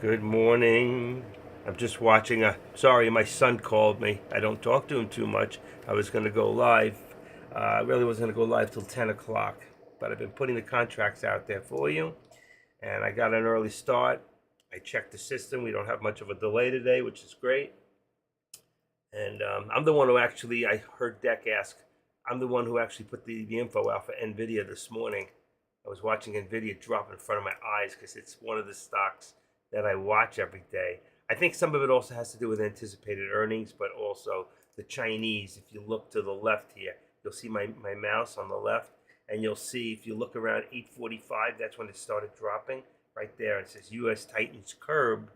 Good morning. I'm just watching sorry, my son called me. I don't talk to him too much. I was going to go live. I really wasn't going to go live till 10 o'clock. But I've been putting the contracts out there for you. And I got an early start. I checked the system. We don't have much of a delay today, which is great. And I'm the one who actually, I heard Deck ask, I'm the one who actually put the info out for NVIDIA this morning. I was watching NVIDIA drop in front of my eyes because it's one of the stocks that I watch every day. I think some of it also has to do with anticipated earnings, but also the Chinese. If you look to the left here, you'll see my mouse on the left, and you'll see if you look around 8:45, that's when it started dropping. Right there, it says U.S. tightens curb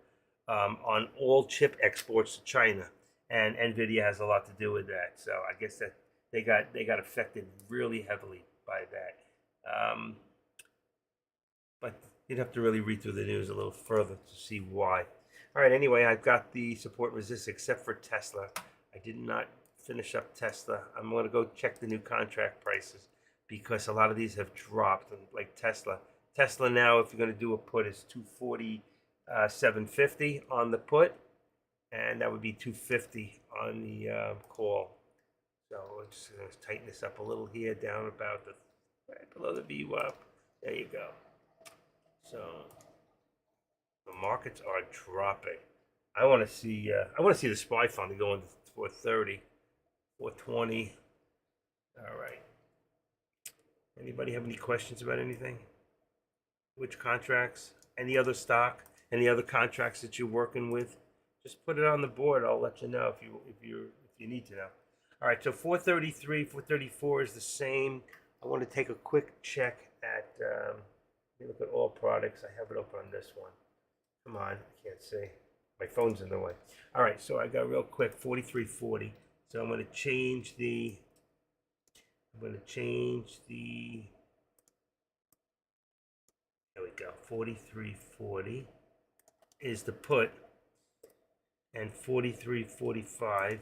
on all chip exports to China, and Nvidia has a lot to do with that. So I guess that they got affected really heavily by that. But you'd have to really read through the news a little further to see why. All right, anyway, I've got the support resist except for Tesla. I did not finish up Tesla. I'm going to go check the new contract prices because a lot of these have dropped, like Tesla. Tesla now, if you're going to do a put, is 247.50 on the put, and that would be 250 on the call. So we're just going to tighten this up a little here, down about the right below the VWAP. There you go. So the markets are dropping. I want to see the SPY finally go into 430, 420. All right. Anybody have any questions about anything? Which contracts? Any other stock? Any other contracts that you're working with? Just put it on the board. I'll let you know if you need to know. All right. So 433, 434 is the same. I want to take a quick check at. Let me look at all products. I have it open on this one. Come on, I can't see. My phone's in the way. All right, so I got real quick 43.40. So I'm going to change the. I'm going to change the. There we go. 43.40 is the put, and 43.45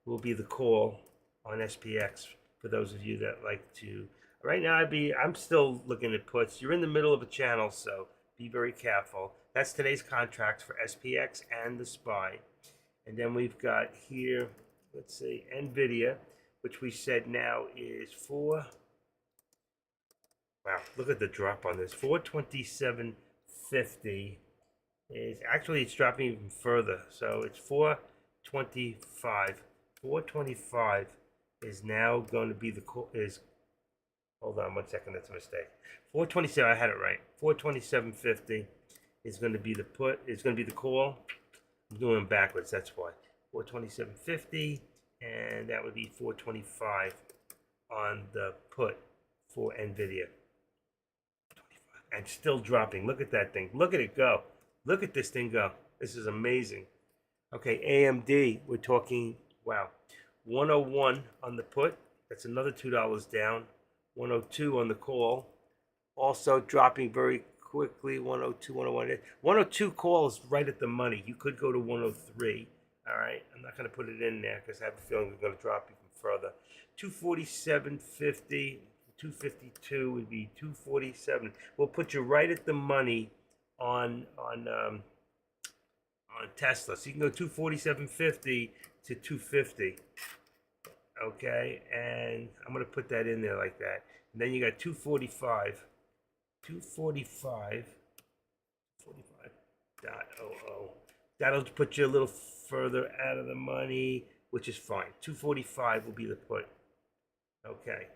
will be the call on SPX for those of you that like to. Right now, I'm still looking at puts. You're in the middle of a channel, so be very careful. That's today's contracts for SPX and the SPY. And then we've got here, let's see, NVIDIA, which we said now is 4. Wow, look at the drop on this. 427.50 is actually, it's dropping even further. So it's 425. 425 is now going to be hold on 1 second, that's a mistake. 427, I had it right. 427.50 is going to be the put, it's going to be the call. I'm doing them backwards, that's why. 427.50, and that would be 425 on the put for NVIDIA. And still dropping. Look at that thing. Look at it go. Look at this thing go. This is amazing. Okay, AMD, we're talking, wow, 101 on the put. That's another $2 down. 102 on the call. Also dropping very quickly, 102, 101. 102 call is right at the money. You could go to 103. All right, I'm not going to put it in there because I have a feeling we're going to drop even further. 247.50, 252 would be 247. We'll put you right at the money on Tesla. So you can go 247.50 to 250. Okay, and I'm going to put that in there like that. And then you got 245, 245, 45.00. That'll put you a little further out of the money, which is fine. 245 will be the put. Okay.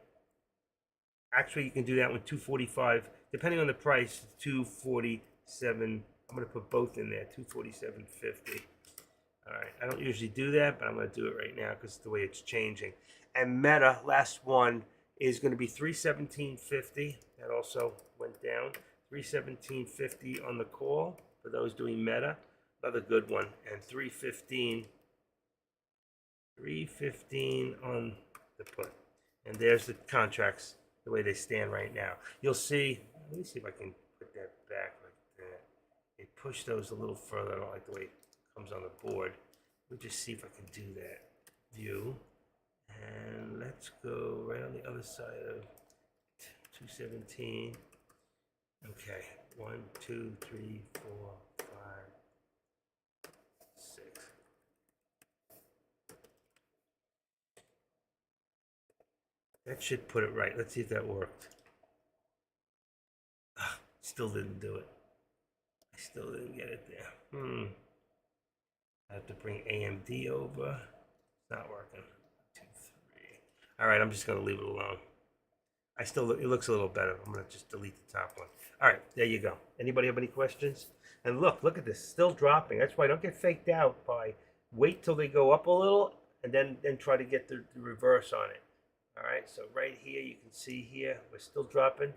Actually, you can do that with 245, depending on the price, 247. I'm going to put both in there, 247.50. All right, I don't usually do that, but I'm going to do it right now because it's the way it's changing. And Meta, last one, is going to be 317.50. That also went down. 317.50 on the call for those doing Meta. Another good one. And 315 on the put. And there's the contracts the way they stand right now. You'll see, let me see if I can put that back like that. It pushed those a little further. I don't like the way it comes on the board. We'll just see if I can do that. View. And let's go right on the other side of 217. Okay, 1, 2, 3, 4, 5, That should put it right. Let's see if that worked. Still didn't do it. I still didn't get it there. I have to bring AMD over. It's not working. 2, 3. All right, I'm just gonna leave it alone. It looks a little better. I'm gonna just delete the top one. All right, there you go. Anybody have any questions? And look at this, still dropping. That's why don't get faked out by wait till they go up a little and then try to get the reverse on it. All right, so right here you can see here we're still dropping.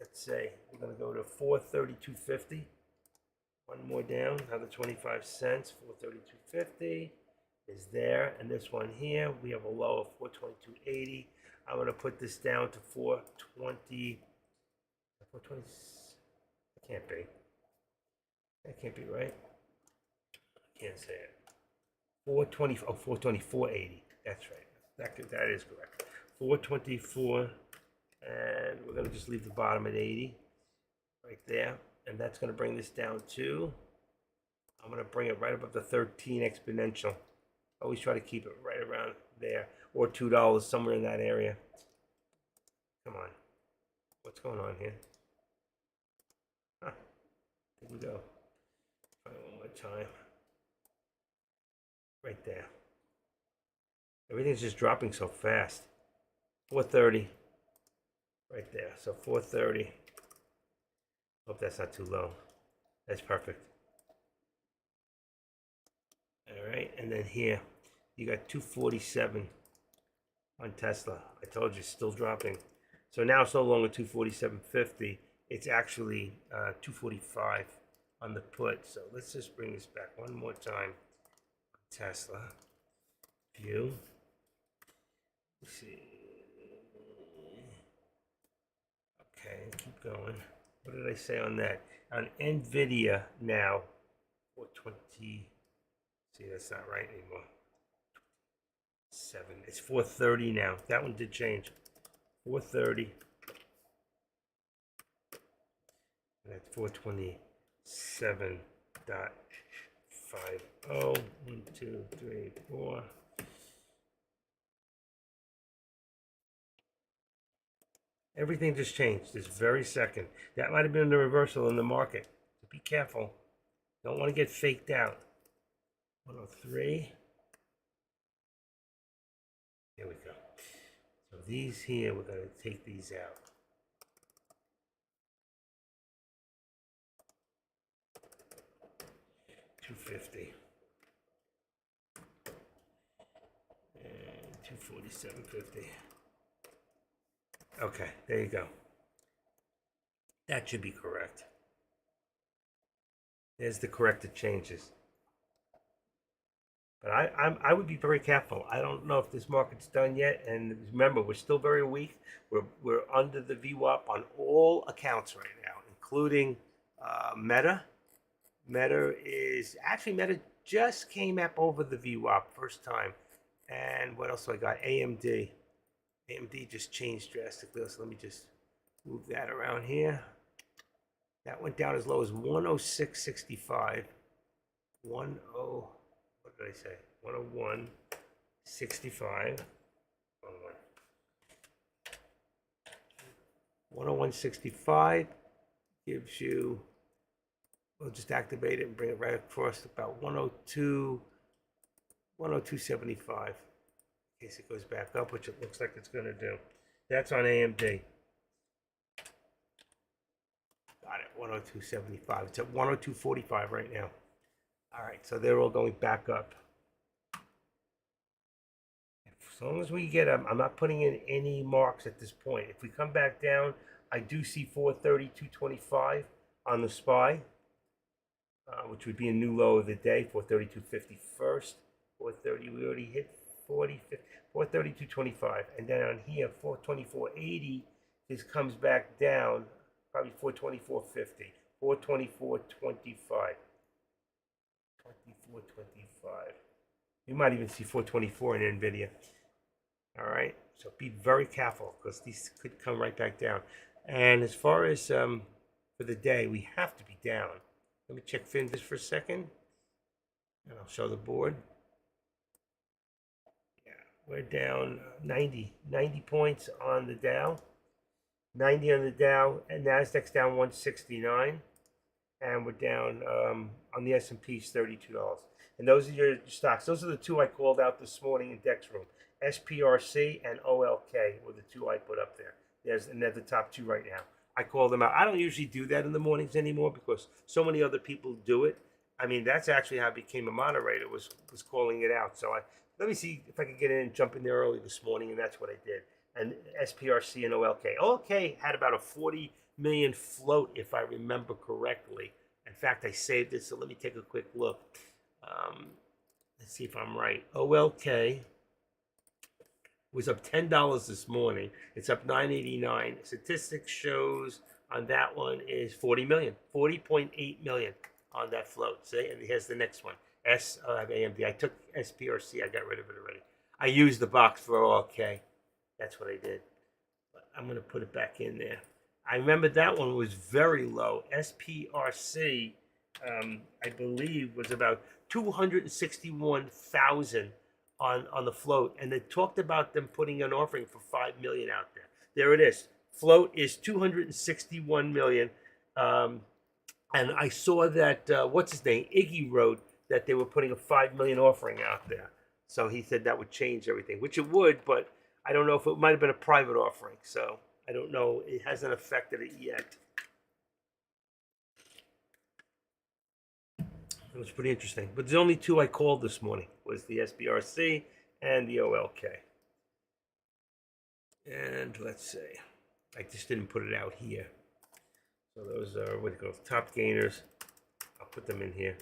Let's say we're gonna go to 432.50. One more down, another 25 cents. 432.50 is there, and this one here we have a low of 422.80. I'm gonna put this down to 420. 420. It can't be. That can't be right. I can't say it. 420. Oh, 424.80. That's right. That is correct. 424, and we're gonna just leave the bottom at 80, right there, and that's gonna bring this down to. I'm gonna bring it right above the 13 exponential. Always try to keep it right around there, or $2 somewhere in that area. Come on, what's going on here? Huh. Here we go. Try it one more time. Right there. Everything's just dropping so fast. 430. Right there. So 430. Hope that's not too low. That's perfect. All right, and then here you got 247 on Tesla. I told you, still dropping. So now it's no longer 247.50. It's actually 245 on the put. So let's just bring this back one more time. Tesla view. Let's see. Okay, keep going. What did I say on that? On Nvidia now, 420. See, that's not right anymore. 7. It's 430 now. That one did change. 430. And that's 427.50. 1, 2, 3, 4. Everything just changed this very second. That might have been the reversal in the market. So be careful. Don't want to get faked out. 103. Here we go. So these here, we're going to take these out. $250 and $247.50. Okay, there you go. That should be correct. There's the corrected changes. But I would be very careful. I don't know if this market's done yet, and remember, we're still very weak. We're under the VWAP on all accounts right now, including Meta. Meta just came up over the VWAP first time. And what else do I got? AMD. AMD just changed drastically. So let me just move that around here. That went down as low as 106.65. What did I say? 101.65. 101.65 gives you. We'll just activate it and bring it right across about 102, 102.75. In case it goes back up, which it looks like it's going to do. That's on AMD. Got it, 102.75. It's at 102.45 right now. All right, so they're all going back up. As long as we get them, I'm not putting in any marks at this point. If we come back down, I do see 432.25 on the SPY. Which would be a new low of the day, 432.50 first. 430, we already hit 432.25. And then on here, 424.80, this comes back down, probably 424.50. 424.25. 24.25. You might even see 424 in NVIDIA. All right, so be very careful because these could come right back down. And as far as for the day, we have to be down. Let me check fin just for a second, and I'll show the board. Yeah, We're down 90 points on the Dow, 90 on the Dow, and Nasdaq's down 169, and we're down on the S&P's $32. And those are your stocks. Those are the two I called out this morning in Dex Room. SPRC and OLK were the two I put up there. And they're the top two right now. I call them out. I don't usually do that in the mornings anymore because so many other people do it. I mean, that's actually how I became a moderator, was calling it out. So let me see if I can get in and jump in there early this morning, and that's what I did. And SPRC and OLK. OLK had about a 40 million float, if I remember correctly. In fact, I saved it, so let me take a quick look. Let's see if I'm right. OLK was up $10 this morning. It's up $9.89. Statistics shows on that one is 40 million, 40.8 million on that float. See, and here's the next one. AMD. I took SPRC. I got rid of it already. I used the box for OLK. That's what I did. But I'm going to put it back in there. I remember that one was very low. SPRC, I believe, was about 261,000 on the float, and they talked about them putting an offering for 5 million out there. There it is. Float is 261 million. And I saw that what's his name, Iggy wrote that they were putting a 5 million offering out there. So he said that would change everything, which it would, but I don't know if it might have been a private offering. So I don't know. It hasn't affected it yet. It was pretty interesting. But the only two I called this morning was the SPRC and the OLK. And let's see. I just didn't put it out here. So those are, what do you call it, top gainers. I'll put them in here.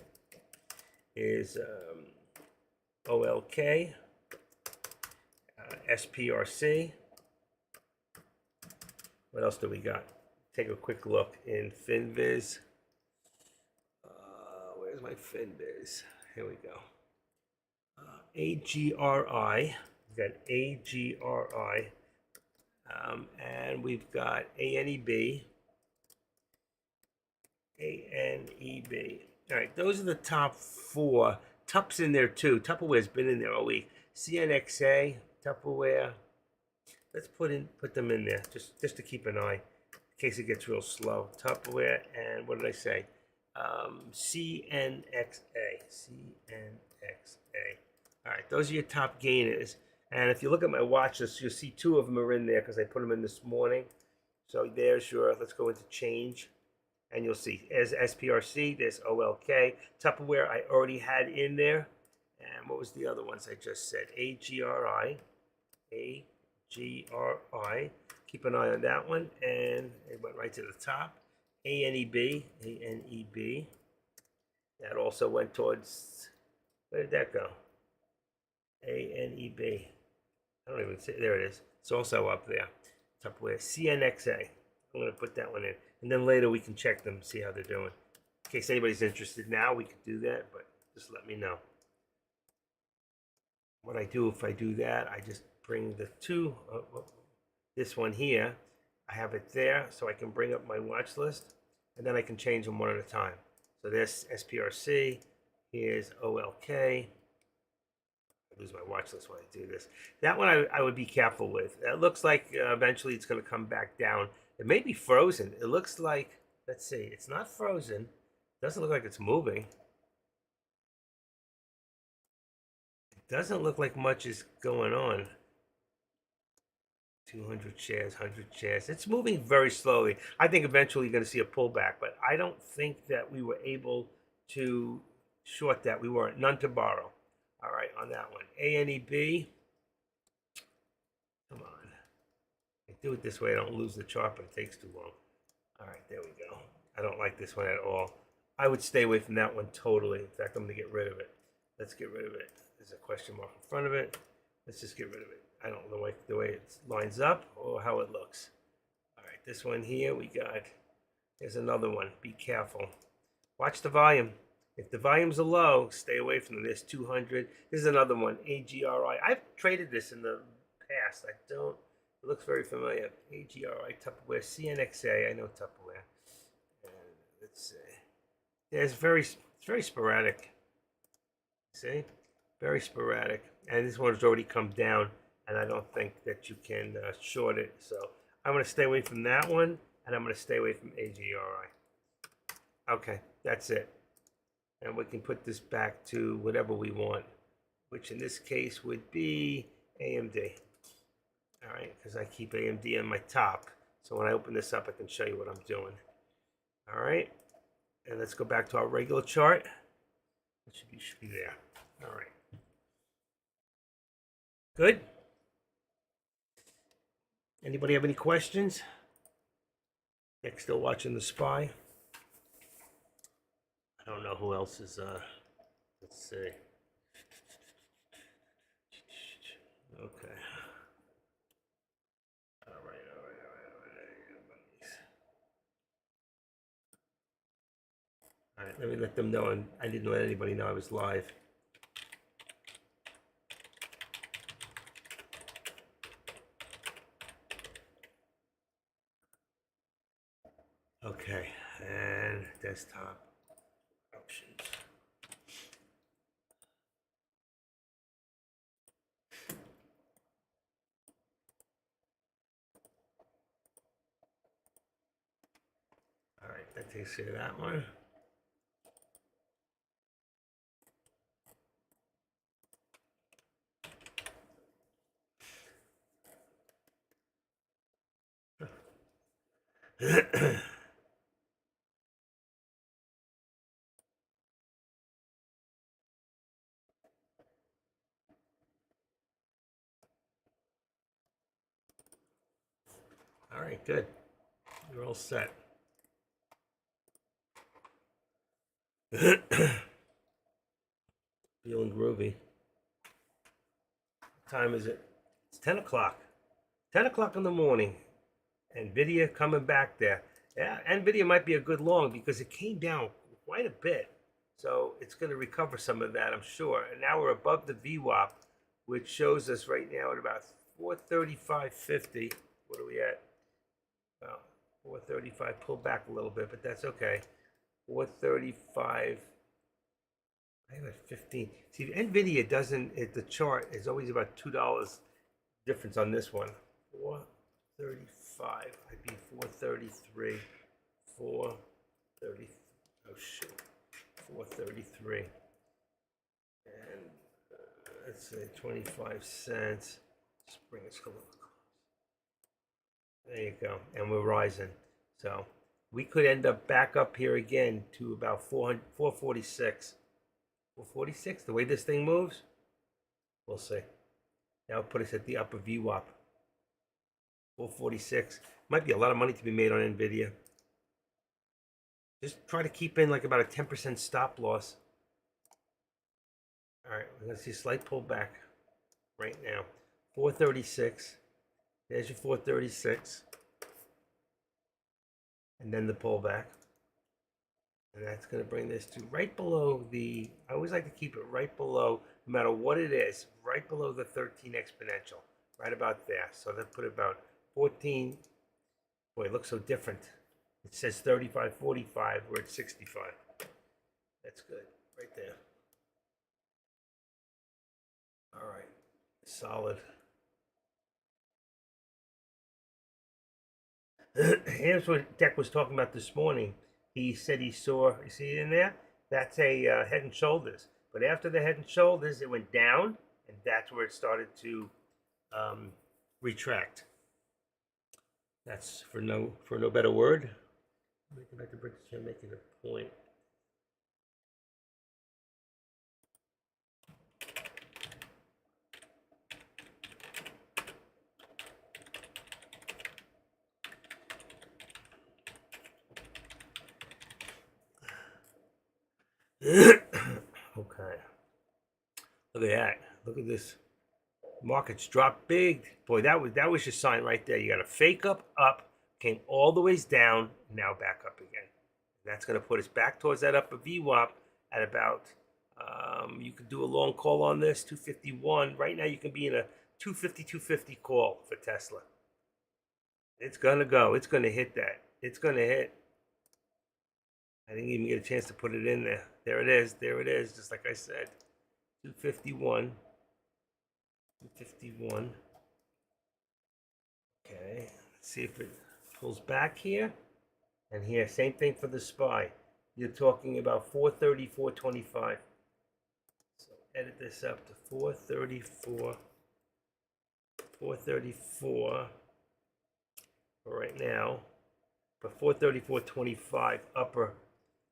Is OLK, SPRC. What else do we got? Take a quick look in FinViz. Where's my FinViz? Here we go. AGRI. We've got AGRI. And we've got ANEB. ANEB. All right, those are the top four. Tup's in there too. Tupperware's been in there all week. CNXA, Tupperware. Let's put them in there just to keep an eye in case it gets real slow. Tupperware and what did I say? CNXA. All right, those are your top gainers. And if you look at my watch list, you'll see two of them are in there because I put them in this morning. So there's your, let's go into change. And you'll see, as SPRC, there's OLK. Tupperware, I already had in there. And what was the other ones I just said? AGRI. AGRI. Keep an eye on that one. And it went right to the top. ANEB. ANEB. That also went towards, where did that go? ANEB. I don't even see, there it is. It's also up there. Tupperware. CNXA. I'm going to put that one in. And then later we can check them, see how they're doing. In case anybody's interested now, we could do that, but just let me know. What I do if I do that, I just bring the two, this one here, I have it there so I can bring up my watch list, and then I can change them one at a time. So this SPRC, here's OLK. I lose my watch list when I do this. That one I would be careful with. It looks like eventually it's going to come back down. It may be frozen. It looks like, let's see, it's not frozen. It doesn't look like it's moving. It doesn't look like much is going on. 200 shares, 100 shares. It's moving very slowly. I think eventually you're going to see a pullback, but I don't think that we were able to short that. We weren't. None to borrow. All right, on that one. ANEB. Come on. I do it this way. I don't lose the chart, but it takes too long. All right, there we go. I don't like this one at all. I would stay away from that one totally. In fact, I'm going to get rid of it. Let's get rid of it. There's a question mark in front of it. Let's just get rid of it. I don't know the way it lines up or how it looks. All right, this one here we got. There's another one. Be careful. Watch the volume. If the volumes are low, stay away from them. There's 200. This is another one. AGRI. I've traded this in the past. I don't. It looks very familiar. AGRI, Tupperware, CNXA. I know Tupperware. And let's see. It's very sporadic. See? Very sporadic. And this one has already come down, and I don't think that you can short it. So I'm going to stay away from that one, and I'm going to stay away from AGRI. Okay, that's it. And we can put this back to whatever we want, which in this case would be AMD. All right, because I keep AMD on my top. So when I open this up, I can show you what I'm doing. All right, and let's go back to our regular chart. It should be there. All right. Good. Anybody have any questions? Nick still watching The Spy. I don't know who else is. Let's see. Okay. All right. All right. Let me let them know. I didn't let anybody know I was live. Okay, and desktop options. All right, that takes care of that one. All right, good. You're all set. Feeling groovy. What time is it? It's 10 o'clock. 10 o'clock in the morning. NVIDIA coming back there. Yeah, NVIDIA might be a good long because it came down quite a bit. So it's going to recover some of that, I'm sure. And now we're above the VWAP, which shows us right now at about 435.50. What are we at? Well, 435. Pull back a little bit, but that's okay. 435. I have a 15. See, NVIDIA doesn't, the chart is always about $2 difference on this one. 435. I'd be 433. 430. Oh, shoot. 433. And let's say 25 cents. Just bring us a little close. There you go. And we're rising. So we could end up back up here again to about 446. 446, the way this thing moves, we'll see. That'll put us at the upper VWAP. 446. Might be a lot of money to be made on NVIDIA. Just try to keep in like about a 10% stop loss. All right, we're going to see a slight pullback right now. 436. There's your 436. And then the pullback. And that's going to bring this to right below the, I always like to keep it right below, no matter what it is, right below the 13 exponential, right about there. So that put about 14, boy, it looks so different. It says 35.45, we're at 65. That's good, right there. All right, solid. Here's what Deck was talking about this morning. He said he saw, you see it in there? That's a Head and Shoulders. But after the Head and Shoulders, it went down, and that's where it started to retract. That's for no better word. Let me go back to British here, making a point. Okay. Look at that. Look at this. Markets dropped big. Boy, that was your sign right there. You got a fake up, came all the ways down, now back up again. That's going to put us back towards that upper VWAP at about, you could do a long call on this, 251. Right now you can be in a 250, 250 call for Tesla. It's going to go. It's going to hit that. It's going to hit. I didn't even get a chance to put it in there. There it is. There it is, just like I said. 251. 251. Okay, let's see if it pulls back here. And here, same thing for the SPY. You're talking about 430, 425. So edit this up to 434. 434 for right now. But 434.25 upper.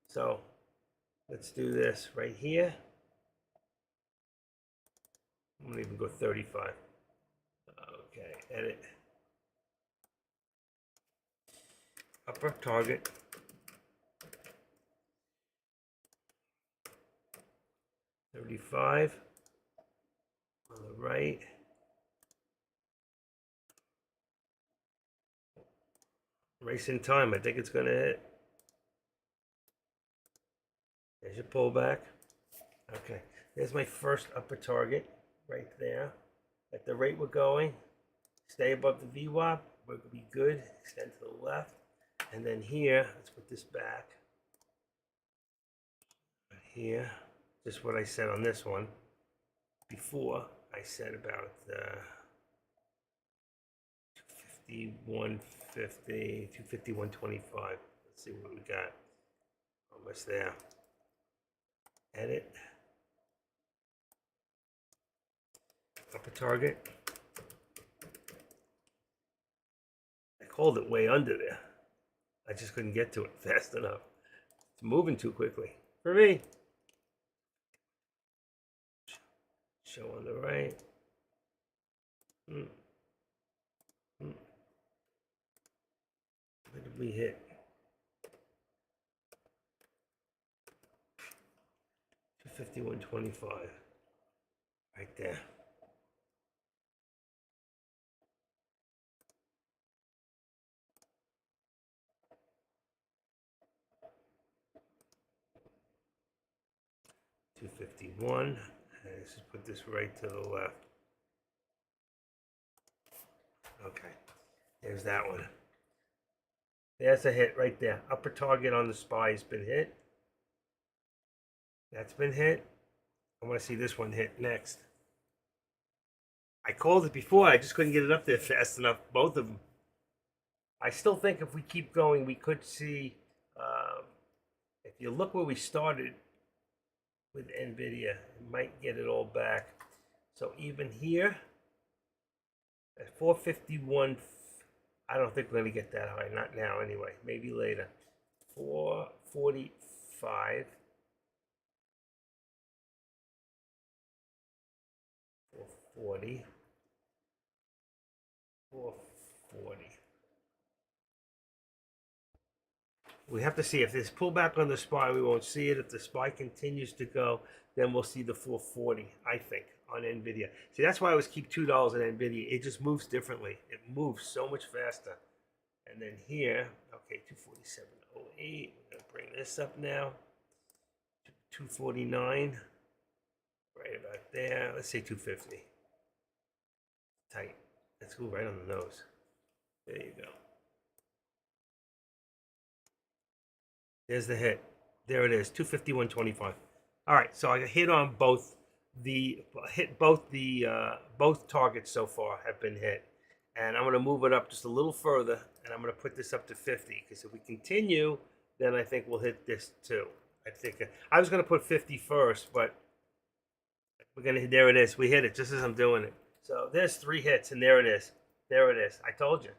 So let's do this right here. I'm gonna even go 35. Okay, edit. Upper target. 35 on the right. Racing time. I think it's gonna hit. There's your pullback. Okay, there's my first upper target right there. At the rate we're going, stay above the VWAP. We're gonna be good. Extend to the left, and then here, let's put this back. Right here, just what I said on this one. Before I said about 251.50, 251.25. Let's see what we got. Almost there. Edit. Upper target. I called it way under there. I just couldn't get to it fast enough. It's moving too quickly for me. Show on the right. Where did we hit? 251.25. Right there. $251. Let's just put this right to the left. Okay, there's that one. There's a hit right there. Upper target on the SPY has been hit. That's been hit. I want to see this one hit next. I called it before. I just couldn't get it up there fast enough. Both of them. I still think if we keep going, we could see. If you look where we started with NVIDIA, it might get it all back. So even here, at 451, I don't think we're going to get that high. Not now, anyway. Maybe later. 445. 440. 440. We have to see if there's pullback on the SPY, we won't see it. If the SPY continues to go, then we'll see the 440, I think, on NVIDIA. See, that's why I always keep $2 on NVIDIA. It just moves differently. It moves so much faster. And then here, okay, 247.08. We're going to bring this up now. 249. Right about there. Let's say 250. Tight. Let's go right on the nose. There you go. There's the hit. There it is, 251.25. All right, so I hit on both both targets so far have been hit, and I'm going to move it up just a little further, and I'm going to put this up to 50 because if we continue, then I think we'll hit this too. I think I was going to put 50 first, but we're going to. There it is. We hit it just as I'm doing it. So there's 3 hits, and there it is. There it is. I told you.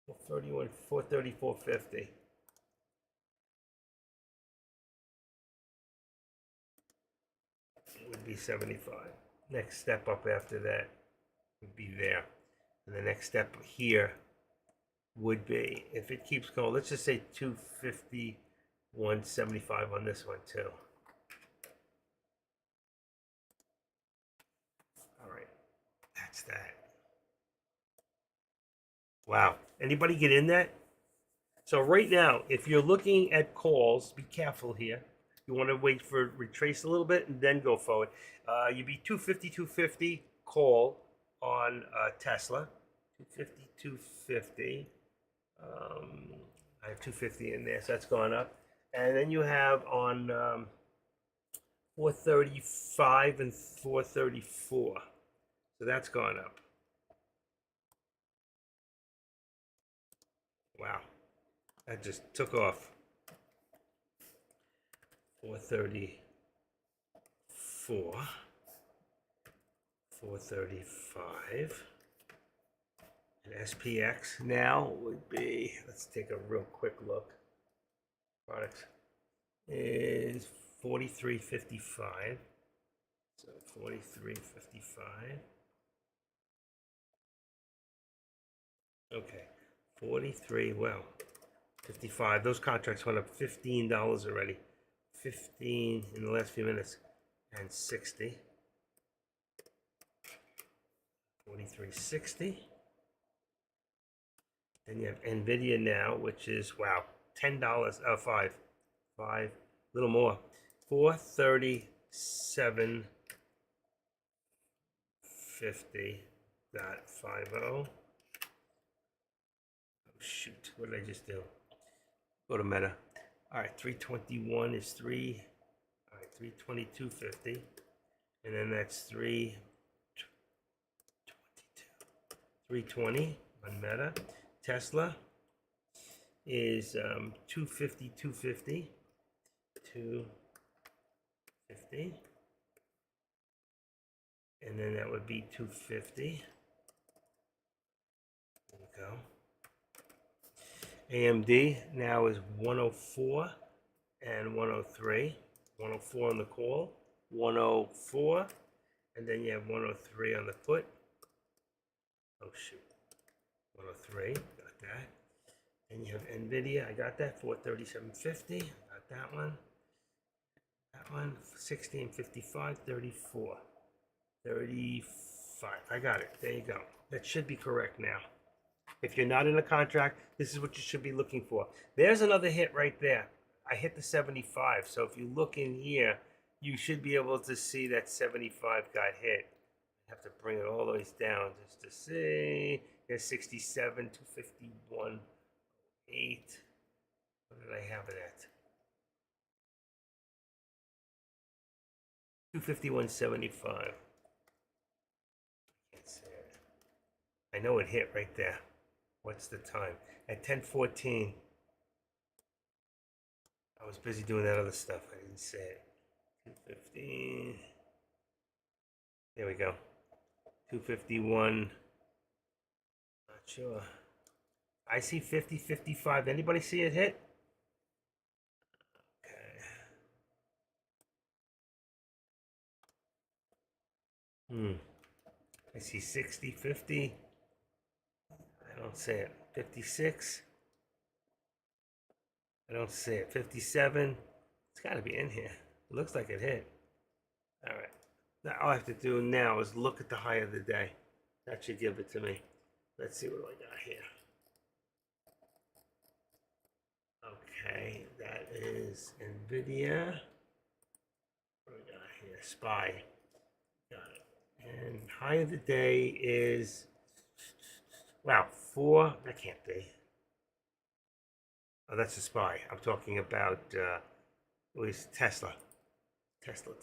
431, 430, 450. Would be 75. Next step up after that would be there. And the next step here would be, if it keeps going, let's just say 251.75 on this one too. All right, that's that. Wow, anybody get in that? So right now, if you're looking at calls, be careful here. You want to wait for it retrace a little bit and then go forward. You'd be 250, 250 call on Tesla. 250, 250. I have 250 in there, so that's gone up. And then you have on 435 and 434. So that's gone up. Wow. That just took off. 434. 435. And SPX now would be, let's take a real quick look. Products is 43.55. So 43.55. Okay. 43, well, 55. Those contracts went up $15 already. 15 in the last few minutes. And 60. 43.60. Then you have Nvidia now, which is, wow, $10. Oh, five, a little more. 437.50.50. Oh, shoot, what did I just do? Go to Meta. All right, 321 is 3. All right, 322.50. And then that's 320 on Meta. Tesla is 250, 250, 250, and then that would be 250. There we go. AMD now is 104 and 103. 104 on the call, 104, and then you have 103 on the put. Oh shoot, 103, got that. And you have Nvidia, I got that, 437.50, got that one. That one, 16.55, 34. 35, I got it, there you go. That should be correct now. If you're not in a contract, this is what you should be looking for. There's another hit right there. I hit the 75, so if you look in here, you should be able to see that 75 got hit. I have to bring it all the way down just to see. There's 67, 251. 8. What did I have it at? 251.75. Can't say it. I know it hit right there. What's the time? At 10:14. I was busy doing that other stuff. I didn't say it. 215. There we go. 251. Not sure. I see 50, 55. Anybody see it hit? Okay. I see 60, 50. I don't see it. 56. I don't see it. 57. It's got to be in here. It looks like it hit. All right. Now all I have to do now is look at the high of the day. That should give it to me. Let's see what I got here. Okay, that is Nvidia. What do we got here? SPY. Got it. And high of the day is, wow, 4. That can't be. Oh, that's a SPY. I'm talking about at least Tesla. Tesla.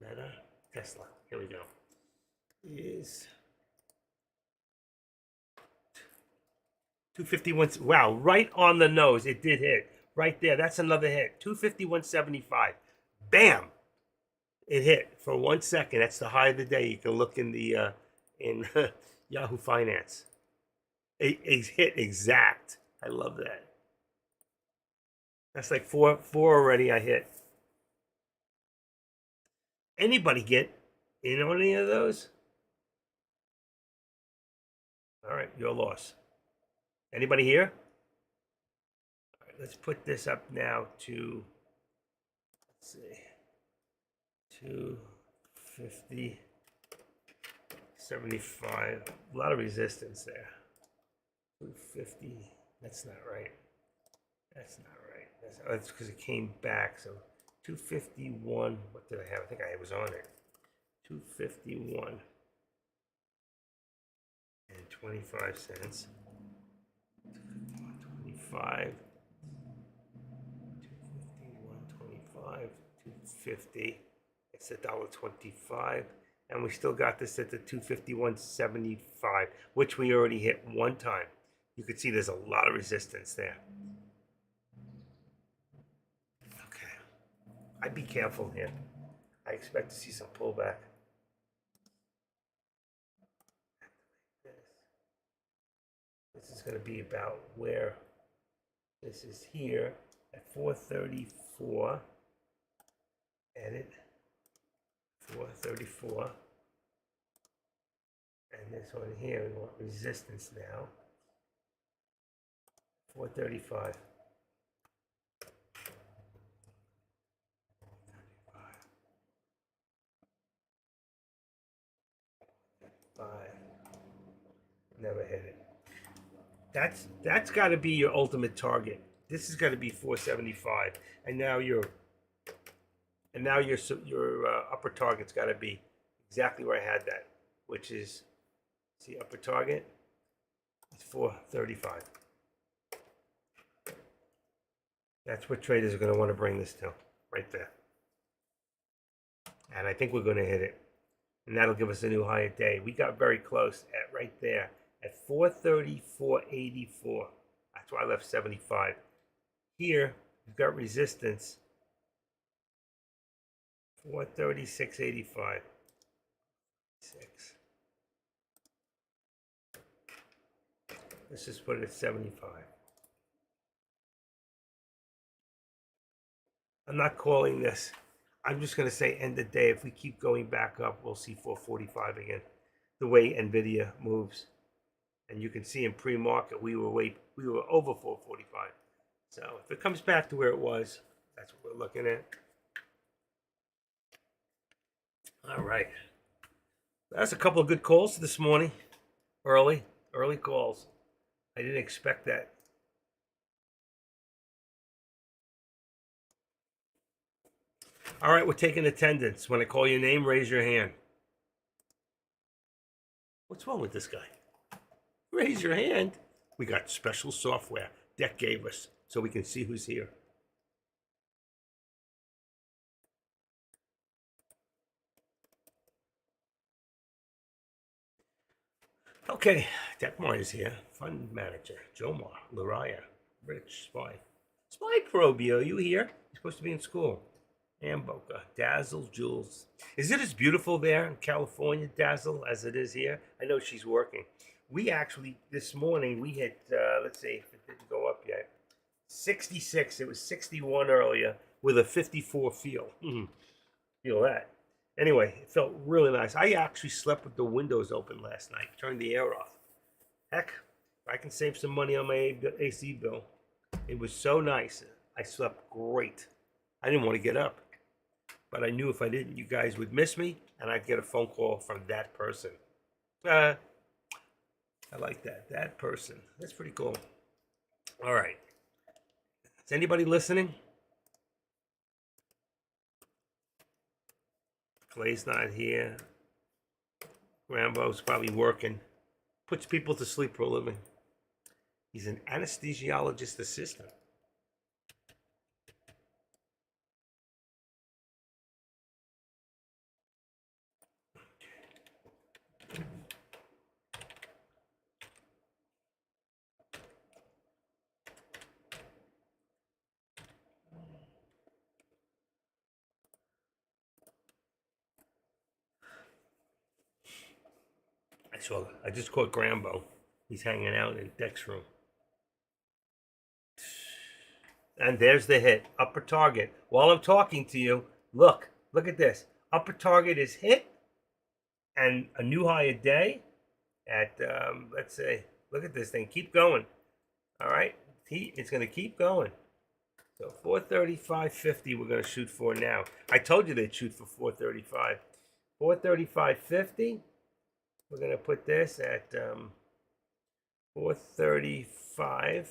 Meta. Tesla. Here we go. Is 251. Wow, right on the nose. It did hit. Right there. That's another hit. 251.75. Bam! It hit for 1 second. That's the high of the day. You can look in the in Yahoo Finance. It hit exact. I love that. That's like four already I hit. Anybody get in on any of those? All right, your loss. Anybody here? All right, let's put this up now to, let's see, 250, 75. A lot of resistance there. 250. That's not right. That's not right. That's because it came back. So 251. What did I have? I think I was on it. 251 and 25 cents. 251.25. 251.25. 250. It's $1.25. And we still got this at the 251.75, which we already hit one time. You can see there's a lot of resistance there. Okay. I'd be careful here. I expect to see some pullback. This is going to be about where this is here at 434. Edit 434. And this one here, we want resistance now. 435. Never hit it. That's got to be your ultimate target. This is got to be 475, and now your upper target's got to be exactly where I had that, which is, see, upper target. It's 435. That's what traders are going to want to bring this to, right there. And I think we're going to hit it, and that'll give us a new higher day. We got very close at right there at 434.84. That's why I left 75. Here, we've got resistance, 436.85. 6. Let's just put it at 75. I'm not calling this. I'm just going to say end of day. If we keep going back up, we'll see 445 again. The way NVIDIA moves. And you can see in pre-market, we were over 445. So if it comes back to where it was, that's what we're looking at. All right. That's a couple of good calls this morning. Early calls. I didn't expect that. All right, we're taking attendance. When I call your name, raise your hand. What's wrong with this guy? Raise your hand. We got special software Deck gave us so we can see who's here. Okay, Deckmar is here. Fund manager, Jomar, Lariah, Rich, Spy. Spy Probio, you here? You're supposed to be in school. Amboka, Dazzle, Jules. Is it as beautiful there in California, Dazzle, as it is here? I know she's working. We actually, this morning, we hit, let's see if it didn't go up yet, 66. It was 61 earlier with a 54 feel. Feel that. Anyway, it felt really nice. I actually slept with the windows open last night, turned the air off. Heck, I can save some money on my AC bill. It was so nice. I slept great. I didn't want to get up, but I knew if I didn't, you guys would miss me, and I'd get a phone call from that person. I like that. That person. That's pretty cool. All right. Is anybody listening? Clay's not here. Rambo's probably working. Puts people to sleep for a living. He's an anesthesiologist assistant. I just caught Grambo. He's hanging out in Deck's room. And there's the hit. Upper target. While I'm talking to you, look at this. Upper target is hit. And a new high a day at, let's say, look at this thing. Keep going. All right. It's going to keep going. So 435.50 we're going to shoot for now. I told you they'd shoot for 435. 435.50. We're going to put this at 435.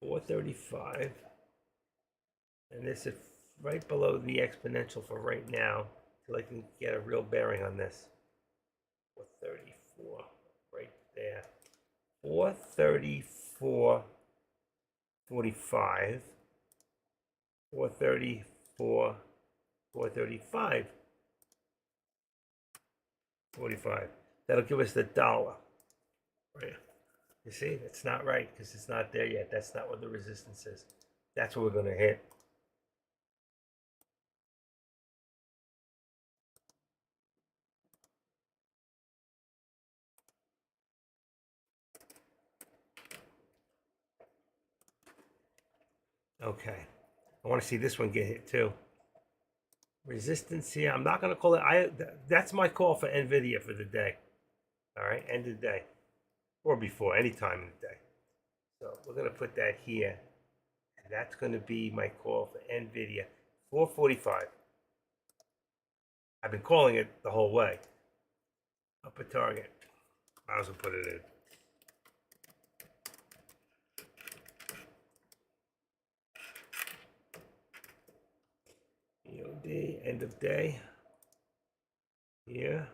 435. And this is right below the exponential for right now, till I can get a real bearing on this. 434, right there. 434. 445, 434, 435, 45. That'll give us the dollar. Right. You see, it's not right because it's not there yet. That's not what the resistance is. That's what we're going to hit. Okay. I want to see this one get hit too. Resistance here. I'm not going to call it. That's my call for NVIDIA for the day. All right, end of the day. Or before, any time in the day. So we're going to put that here. And that's going to be my call for NVIDIA. 445. I've been calling it the whole way. Upper target. Might as well put it in. EOD, end of day. Here.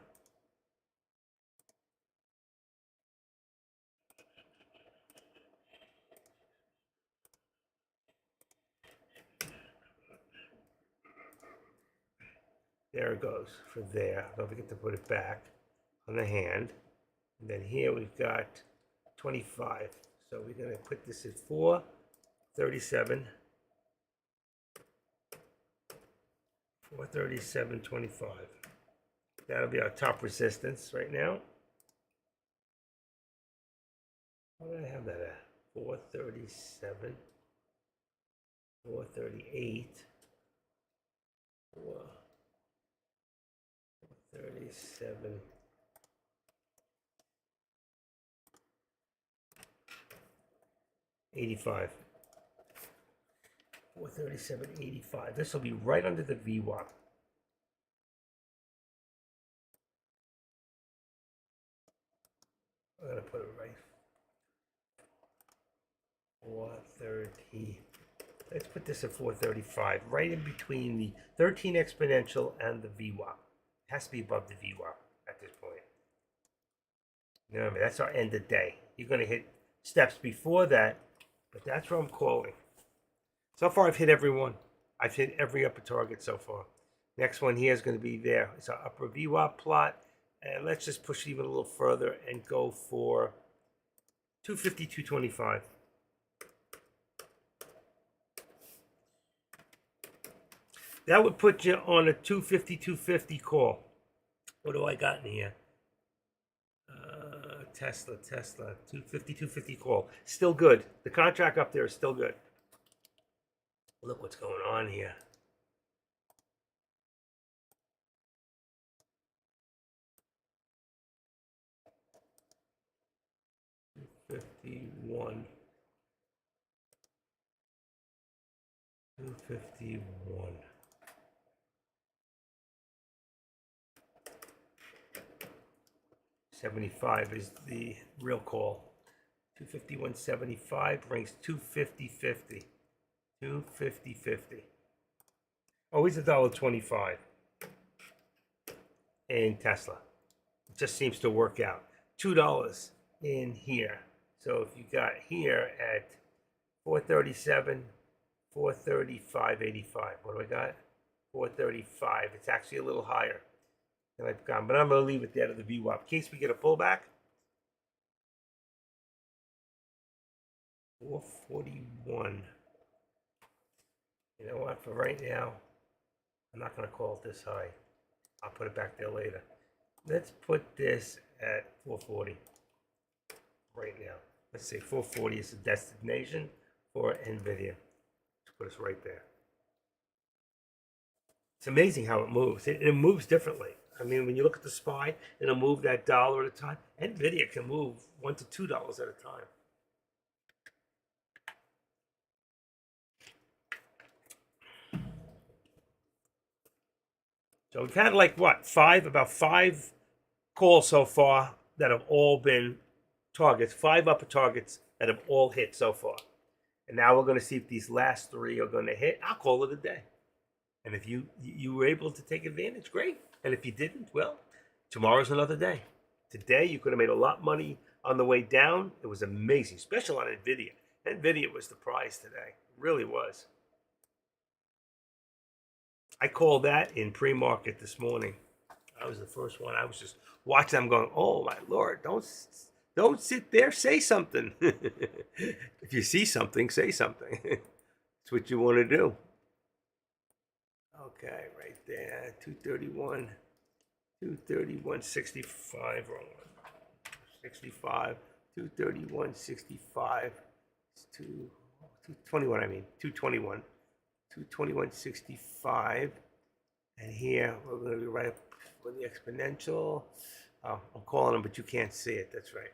There it goes for there. Don't forget to put it back on the hand. And then here we've got 25. So we're going to put this at 437. 437.25. That'll be our top resistance right now. What did I have that at? 437. 438. 437. 85. 437.85. This will be right under the VWAP. I'm gonna put it right. 430. Let's put this at 435, right in between the 13 exponential and the VWAP. It has to be above the VWAP at this point. Remember, that's our end of day. You're gonna hit steps before that, but that's what I'm calling. So far, I've hit every one. I've hit every upper target so far. Next one here is going to be there. It's our upper VWAP plot. And let's just push it even a little further and go for 250, 225. That would put you on a 250, 250 call. What do I got in here? Tesla, 250, 250 call. Still good. The contract up there is still good. Look what's going on here. $251. 251. $75 is the real call. 251.75 brings 250.50. 250.50. Always $1.25 in Tesla. It just seems to work out. $2 in here. So if you got here at 437, 435.85. What do I got? 435. It's actually a little higher than I've gone, but I'm going to leave it there to the VWAP in case we get a pullback. 441. You know what? For right now, I'm not going to call it this high. I'll put it back there later. Let's put this at 440 right now. Let's say 440 is the destination for NVIDIA. Let's put us right there. It's amazing how it moves. It moves differently. I mean, when you look at the SPY, it'll move that dollar at a time. NVIDIA can move $1 to $2 at a time. So we've had like what, about five calls so far that have all been targets, 5 upper targets that have all hit so far. And now we're going to see if these last 3 are going to hit. I'll call it a day. And if you were able to take advantage, great. And if you didn't, well, tomorrow's another day. Today you could have made a lot of money on the way down. It was amazing, especially on NVIDIA. NVIDIA was the prize today. It really was. I called that in pre-market this morning. I was the first one. I was just watching them going, oh my Lord, don't sit there, say something. If you see something, say something. That's what you want to do. Okay, right there, 231, 231.65, wrong one. 65, 231.65, 221, I mean, 221, 221.65. And here, we're going to be right up with the exponential. Oh, I'm calling them, but you can't see it. That's right.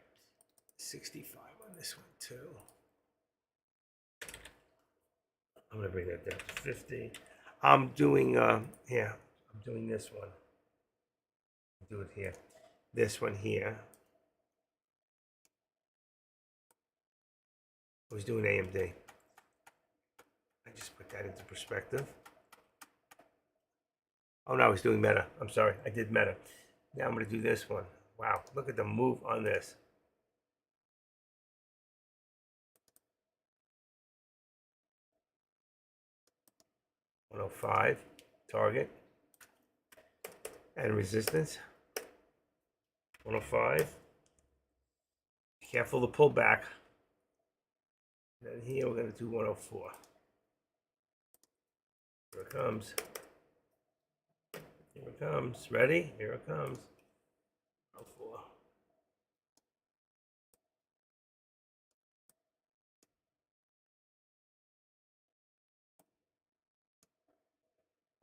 65 on this one, too. I'm going to bring that down to 50. I'm doing, here, I'm doing this one. I'll do it here. This one here. I was doing AMD. I just put that into perspective. Oh, no, I was doing Meta. I'm sorry. I did Meta. Now I'm going to do this one. Wow, look at the move on this. $105, target, and resistance. 105. Careful to pull back. And here we're going to do 104. Here it comes. Here it comes. Ready? Here it comes. 104.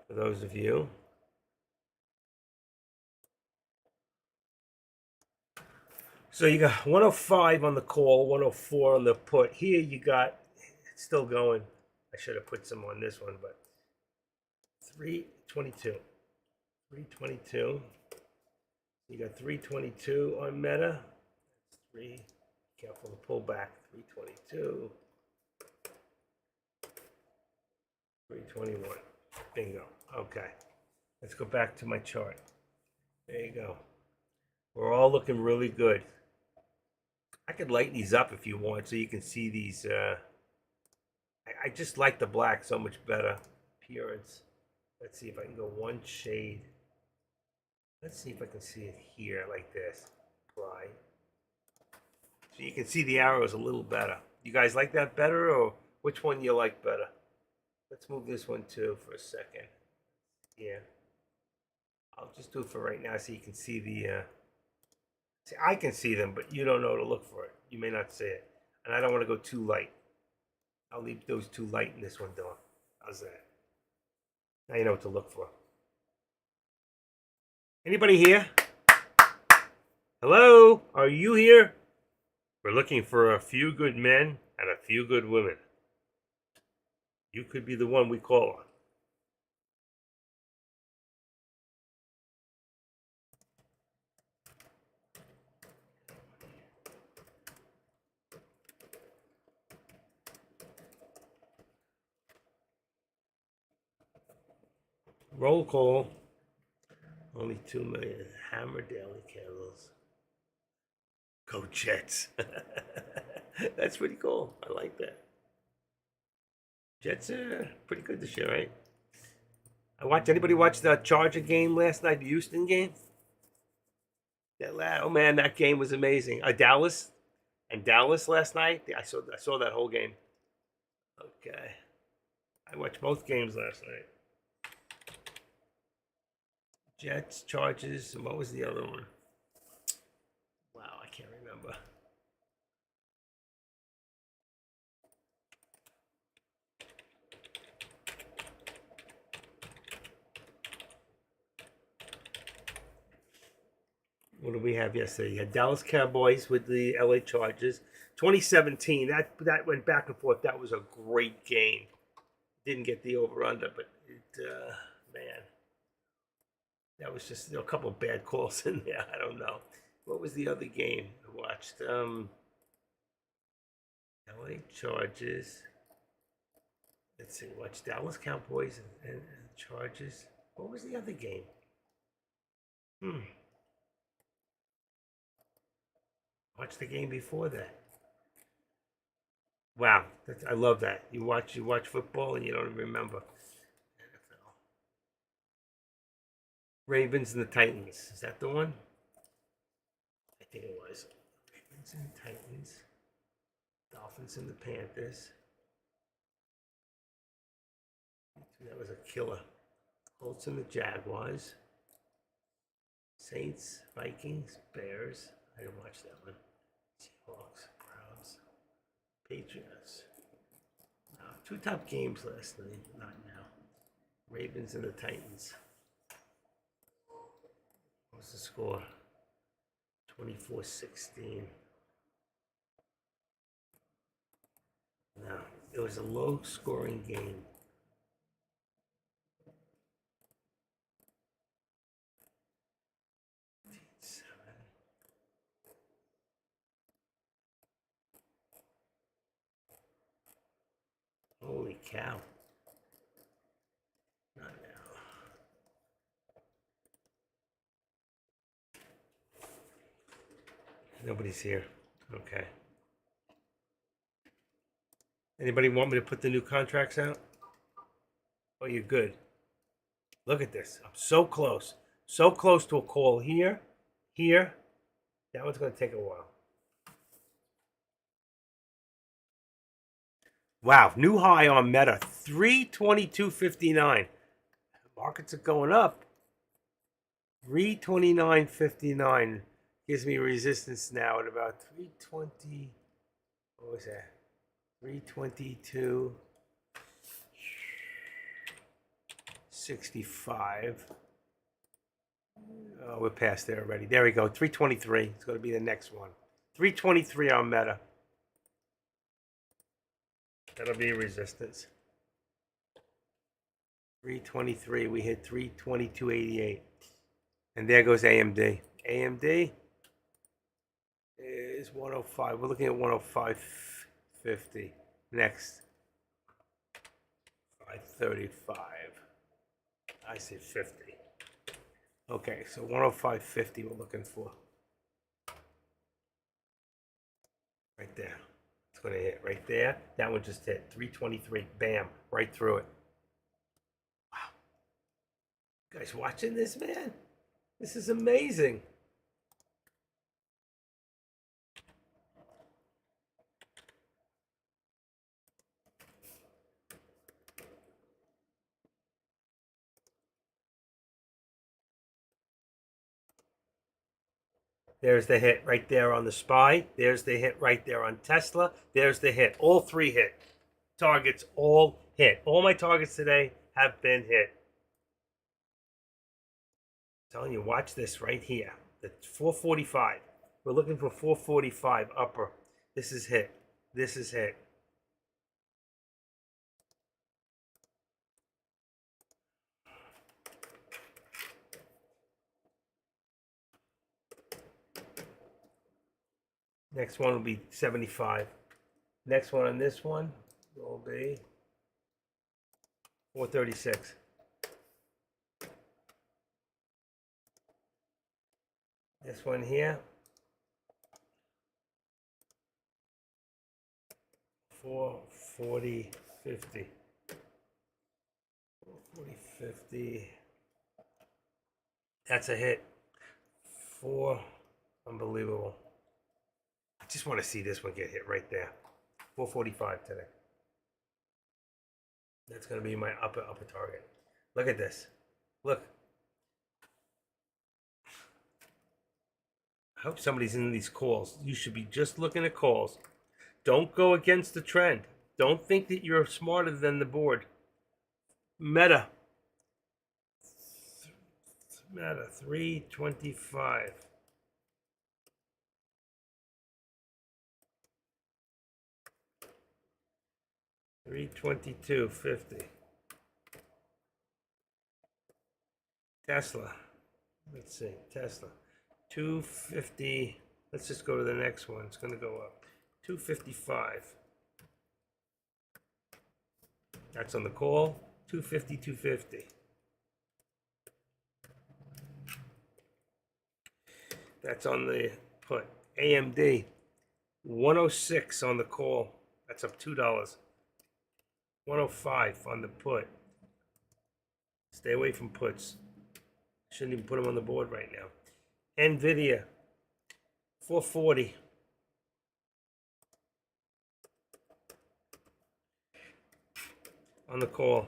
For those of you. So you got 105 on the call, 104 on the put. Here you got, it's still going. I should have put some on this one, but 322. 322. You got 322 on Meta. Three. Careful to pull back. 322. 321. Bingo. Okay. Let's go back to my chart. There you go. We're all looking really good. I could lighten these up if you want so you can see these. I just like the black so much better appearance. Let's see if I can go one shade. Let's see if I can see it here like this. Apply. So you can see the arrows a little better. You guys like that better, or which one you like better? Let's move this one too for a second. Yeah. I'll just do it for right now so you can see the... See, I can see them, but you don't know to look for it. You may not see it. And I don't want to go too light. I'll leave those too light in this one, Dawn. How's that? Now you know what to look for. Anybody here? Hello? Are you here? We're looking for a few good men and a few good women. You could be the one we call on. Roll call. Only 2 million. Hammer daily candles. Go Jets. That's pretty cool. I like that. Jets are pretty good this year, right? Anybody watch the Charger game last night, the Houston game? Oh man, that game was amazing. Dallas last night. I saw that whole game. Okay. I watched both games last night. Jets, Chargers, and what was the other one? Wow, I can't remember. What did we have yesterday? You had Dallas Cowboys with the LA Chargers. 2017, that went back and forth. That was a great game. Didn't get the over-under, but man, that was just a couple of bad calls in there. I don't know. What was the other game I watched? LA Chargers. Let's see. Watch Dallas Cowboys and Chargers. What was the other game? Watch the game before that. Wow, I love that. You watch football and you don't even remember. NFL. Ravens and the Titans. Is that the one? I think it was. Ravens and Titans. Dolphins and the Panthers. That was a killer. Colts and the Jaguars. Saints, Vikings, Bears. I didn't watch that one. Seahawks, Browns, Patriots. Two top games last night. Not now. Ravens and the Titans. What was the score? 24-16. No, it was a low-scoring game. Holy cow. Not now. Nobody's here. Okay. Anybody want me to put the new contracts out? Oh, you're good. Look at this. I'm so close. So close to a call here. Here. That one's going to take a while. Wow. New high on Meta. 322.59. Markets are going up. 329.59. Gives me resistance now at about 320. What was that? 322.65. Oh, we're past there already. There we go. 323. It's going to be the next one. 323 on Meta. That'll be resistance. 323. We hit 322.88. And there goes AMD. AMD is 105. We're looking at 105.50. Next. 535. I see 50. Okay, so 105.50 we're looking for. Right there. It's going to hit right there. That one just hit 323. Bam. Right through it. Wow. You guys watching this, man? This is amazing. There's the hit right there on the SPY. There's the hit right there on Tesla. There's the hit. All three hit. Targets all hit. All my targets today have been hit. I'm telling you, watch this right here. The 445. We're looking for 445 upper. This is hit. This is hit. Next one will be 75. Next one on this one will be 436. This one here, 440.50. 440.50. That's a hit. Unbelievable. I just want to see this one get hit right there. 445 today. That's going to be my upper target. Look at this. Look. I hope somebody's in these calls. You should be just looking at calls. Don't go against the trend. Don't think that you're smarter than the board. Meta 325. $322.50. Tesla. Let's see. Tesla. 250. Let's just go to the next one. It's going to go up. 255. That's on the call. 250, 250. That's on the put. AMD. 106 on the call. That's up $2. 105 on the put. Stay away from puts. Shouldn't even put them on the board right now. Nvidia, 440. On the call.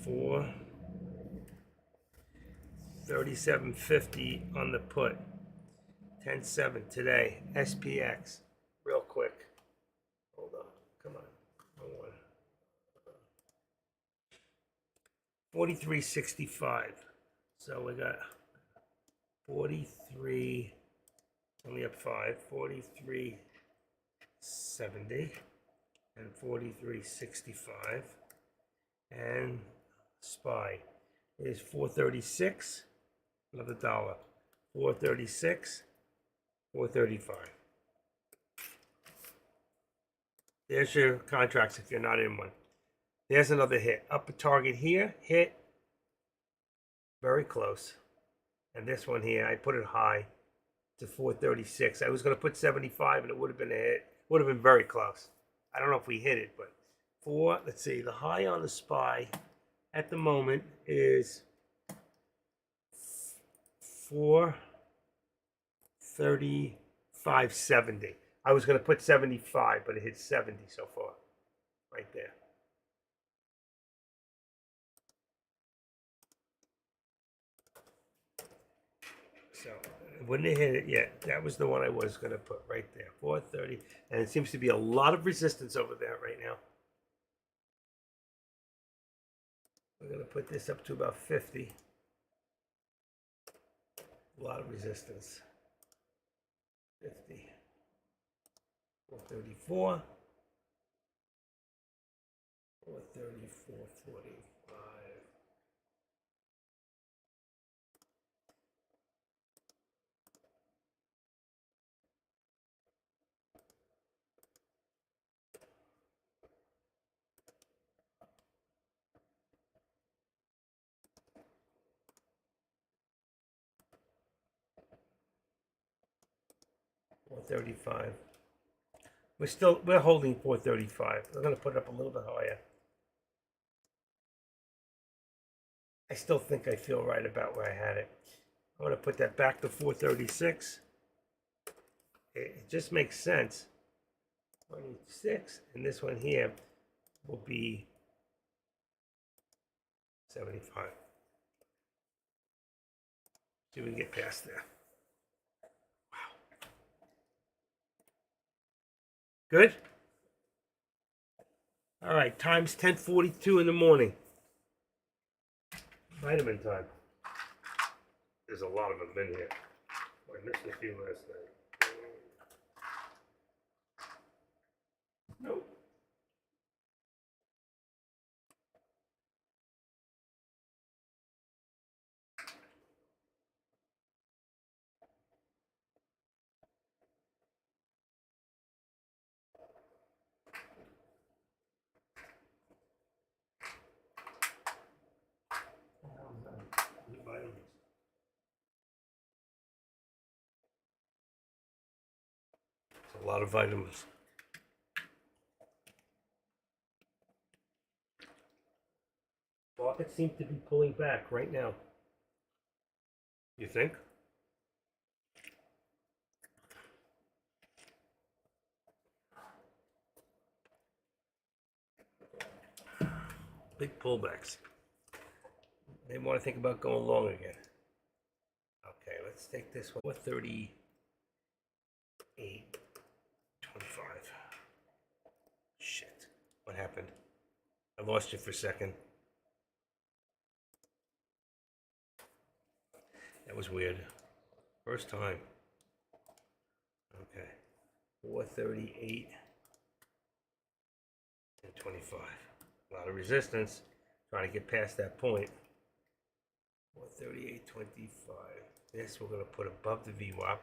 437.50 on the put. 10.7 today. SPX. Real quick. Hold on. Come on. Wrong one. 43.65. So we got 43. Only up 5. 43.70 and 43.65. And SPY is 436. Another dollar. 436. 435. There's your contracts if you're not in one. There's another hit. Upper target here, hit. Very close. And this one here, I put it high to 436. I was going to put 75 and it would have been a hit. Would have been very close. I don't know if we hit it, but let's see, the high on the SPY at the moment is 435.70. I was going to put 75, but it hit 70 so far. Right there. So, wouldn't have hit it yet. That was the one I was going to put right there. 430. And it seems to be a lot of resistance over there right now. We're going to put this up to about 50. A lot of resistance. 50. 434. 434, 45. $435. We're holding 435. We're going to put it up a little bit higher. I still think I feel right about where I had it. I'm going to put that back to 436. It just makes sense. 26, and this one here will be 75. See if we can get past there. Wow. Good? All right, time's 10:42 in the morning. Vitamin time. There's a lot of them in here. I missed a few last night. Nope. Vitamins. It's a lot of vitamins. Markets seem to be pulling back right now. You think? Big pullbacks. They want to think about going long again. Okay, let's take this one. 438.25. Shit. What happened? I lost you for a second. That was weird. First time. Okay. 438.25. A lot of resistance. Trying to get past that point. 438.25. This we're going to put above the VWAP.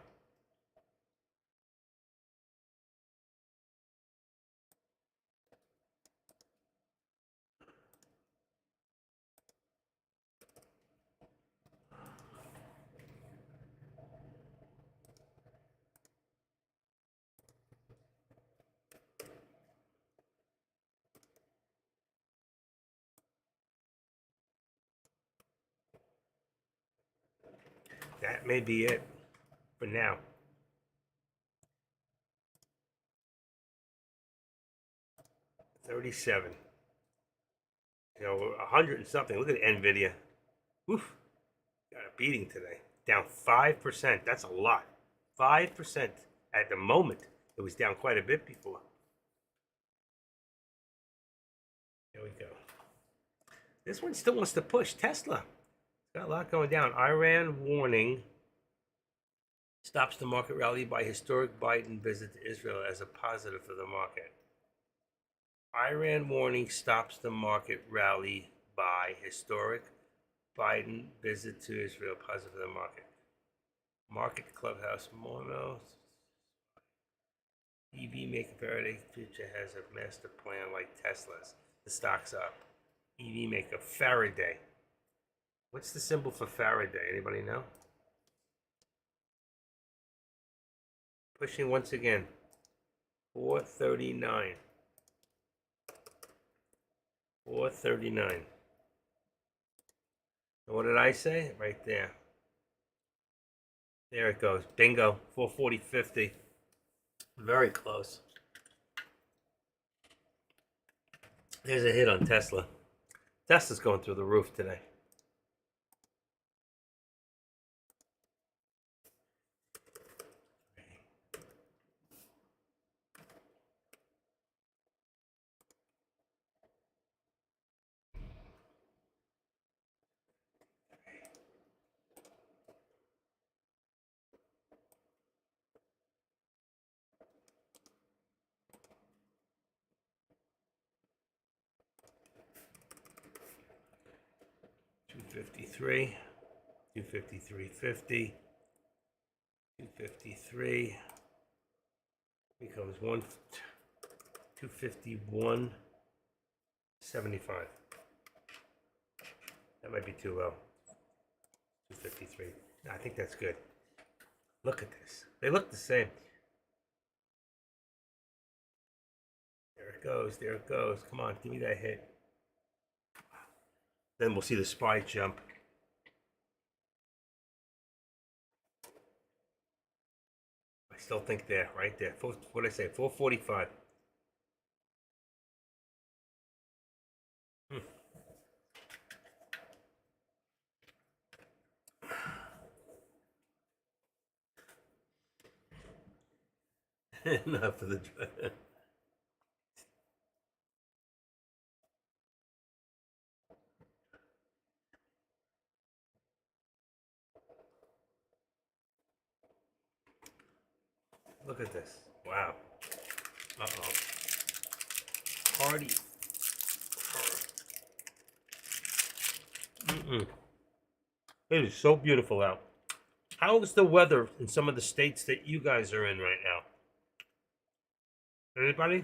That may be it for now. $37. You know, 100 and something. Look at NVIDIA. Oof. Got a beating today. Down 5%. That's a lot. 5% at the moment. It was down quite a bit before. There we go. This one still wants to push. Tesla. Got a lot going down. Iran warning stops the market rally by historic Biden visit to Israel as a positive for the market. Iran warning stops the market rally by historic Biden visit to Israel positive for the market. Market Clubhouse Mono. EV maker Faraday Future has a master plan like Tesla's. The stock's up. EV maker Faraday. What's the symbol for Faraday? Anybody know? Pushing once again. 439. 439. And what did I say? Right there. There it goes. Bingo. 440.50. Very close. There's a hit on Tesla. Tesla's going through the roof today. $253, $253.50, $253 becomes $251.75. That might be too low. 253. I think that's good. Look at this. They look the same. There it goes. There it goes. Come on, give me that hit. Then we'll see the SPY jump. I still think there, right there. What did I say? 445. Enough for the. Look at this. Wow. Uh-oh. Party. It is so beautiful out. How is the weather in some of the states that you guys are in right now? Anybody?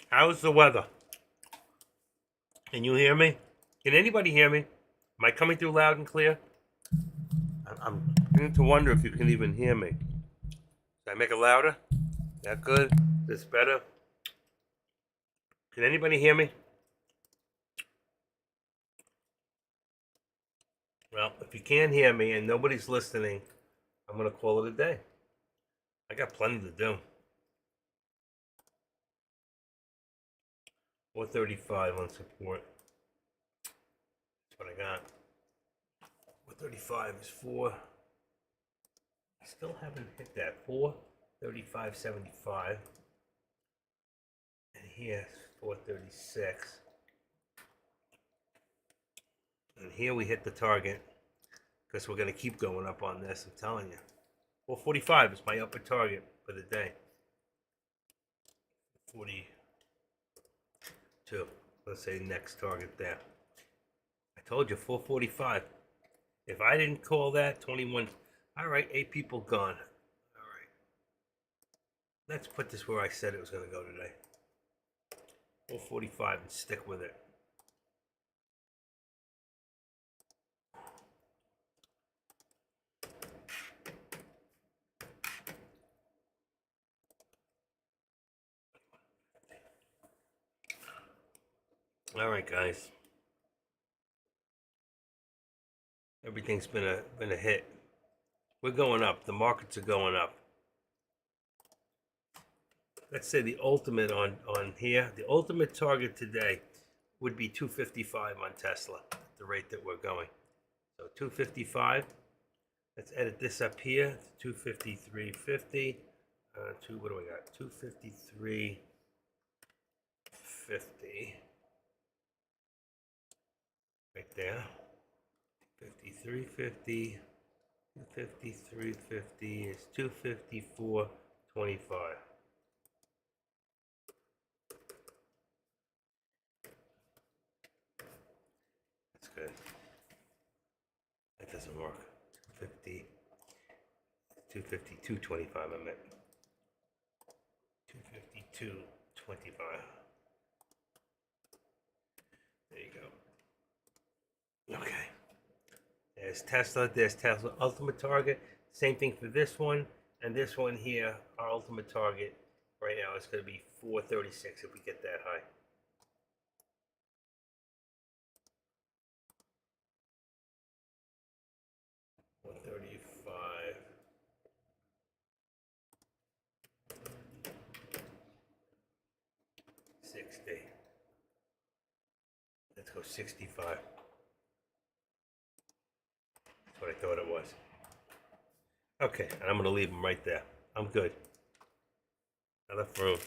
How's the weather? Can you hear me? Can anybody hear me? Am I coming through loud and clear? I'm beginning to wonder if you can even hear me. Should I make it louder? That good? This better? Can anybody hear me? Well, if you can't hear me and nobody's listening, I'm going to call it a day. I got plenty to do. 435 on support. That's what I got. 435 is 4. I still haven't hit that. 435.75. And here's 436. And here we hit the target because we're going to keep going up on this, I'm telling you. 445 is my upper target for the day. 42. Let's say next target there. I told you 445. If I didn't call that, 21. All right, 8 people gone. All right. Let's put this where I said it was going to go today. 445 and stick with it. All right, guys. Everything's been a hit. We're going up. The markets are going up. Let's say the ultimate on here. The ultimate target today would be 255 on Tesla. The rate that we're going. So 255. Let's edit this up here. 253.50. What do we got? 253.50. Right there. 53.50. 253.50 is 254.25. That's good. That doesn't work. 252.25, I meant. 252.25. There you go. Okay. There's Tesla ultimate target. Same thing for this one. And this one here, our ultimate target right now is going to be 436 if we get that high. Let's go 65. That's what I thought it was. Okay, and I'm going to leave them right there. I'm good. I left room.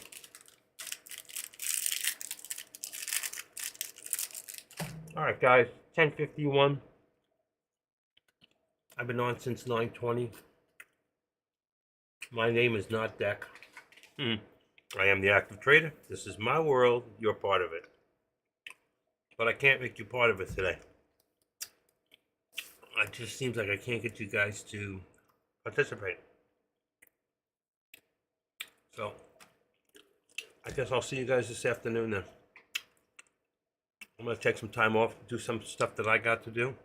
All right, guys. 10:51. I've been on since 9:20. My name is not Deck. I am the active trader. This is my world. You're part of it. But I can't make you part of it today. It just seems like I can't get you guys to participate. So, I guess I'll see you guys this afternoon then. I'm going to take some time off, do some stuff that I got to do.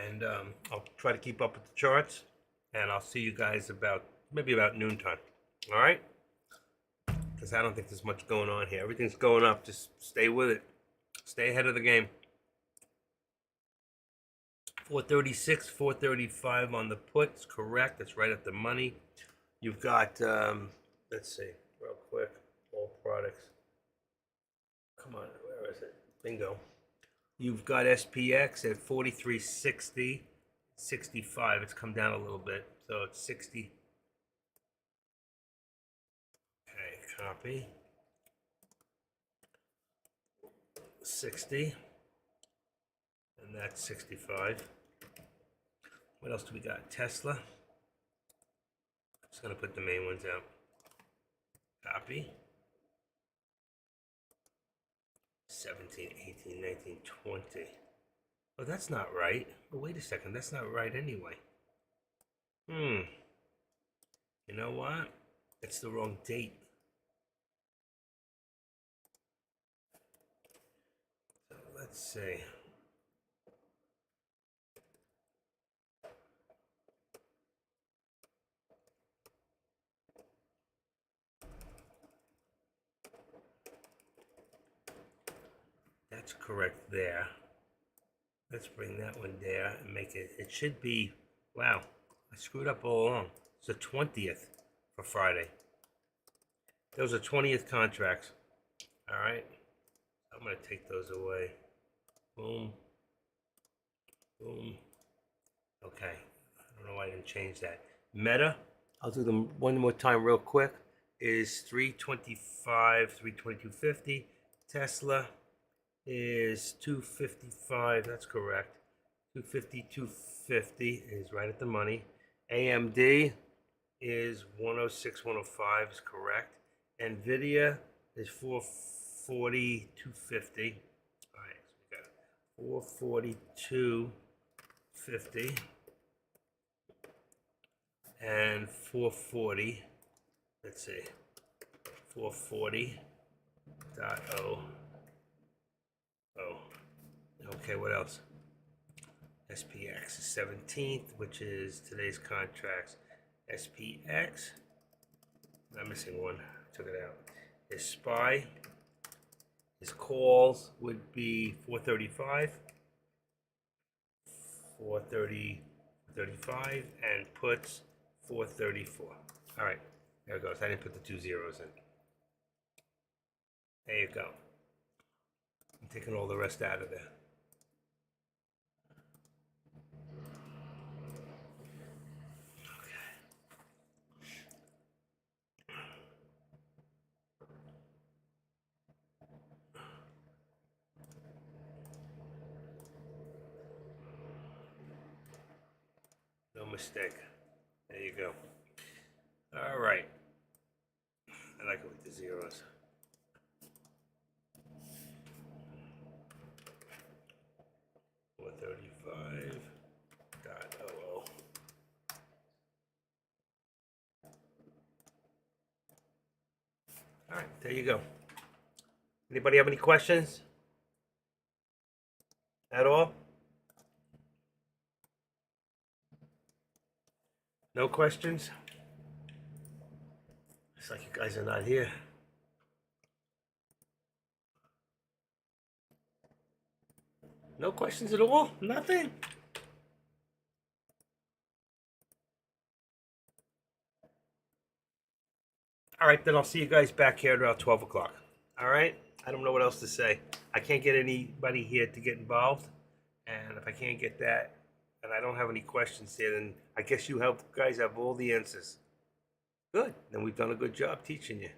And I'll try to keep up with the charts. And I'll see you guys maybe about noontime. All right? Because I don't think there's much going on here. Everything's going up. Just stay with it. Stay ahead of the game. 436, 435 on the puts. Correct. That's right at the money. You've got, let's see, real quick. All products. Come on. Where is it? Bingo. You've got SPX at 43.60. 65. It's come down a little bit. So it's 60. Okay, copy. 60. And that's 65. What else do we got? Tesla. Just going to put the main ones out. Copy. 17, 18, 19, 20. Oh, that's not right. Oh, wait a second. That's not right anyway. You know what? It's the wrong date. So let's see. That's correct there. Let's bring that one there and make it, it should be, wow, I screwed up all along. It's the 20th for Friday. Those are 20th contracts. All right. I'm going to take those away. Boom. Boom. Okay. I don't know why I didn't change that. Meta, I'll do them one more time real quick, is 325, 322.50. Tesla is 255, that's correct. 250 is right at the money. AMD is 106, 105 is correct. Nvidia is 440, 250. All right, so we got 442, 50 and 440. Let's see, 440.0. Okay, what else? SPX is 17th, which is today's contracts. SPX, I'm missing one, took it out. Is SPY His calls would be 435, 430, 35, and puts 434. All right, there it goes. I didn't put the 2 zeros in. There you go. I'm taking all the rest out of there. No mistake. There you go. All right. I like it with the zeros. .435. All right, there you go. Anybody have any questions at all? No questions? It's like you guys are not here. No questions at all? Nothing? All right, then I'll see you guys back here at around 12 o'clock. All right? I don't know what else to say. I can't get anybody here to get involved. And if I can't get that, and I don't have any questions here, then I guess you guys have all the answers. Good. Then we've done a good job teaching you.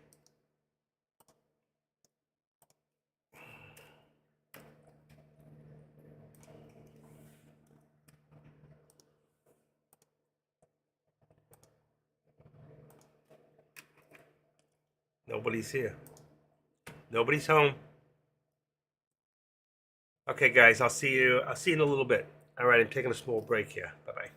Nobody's here. Nobody's home. Okay, guys, I'll see you in a little bit. All right, I'm taking a small break here. Bye-bye.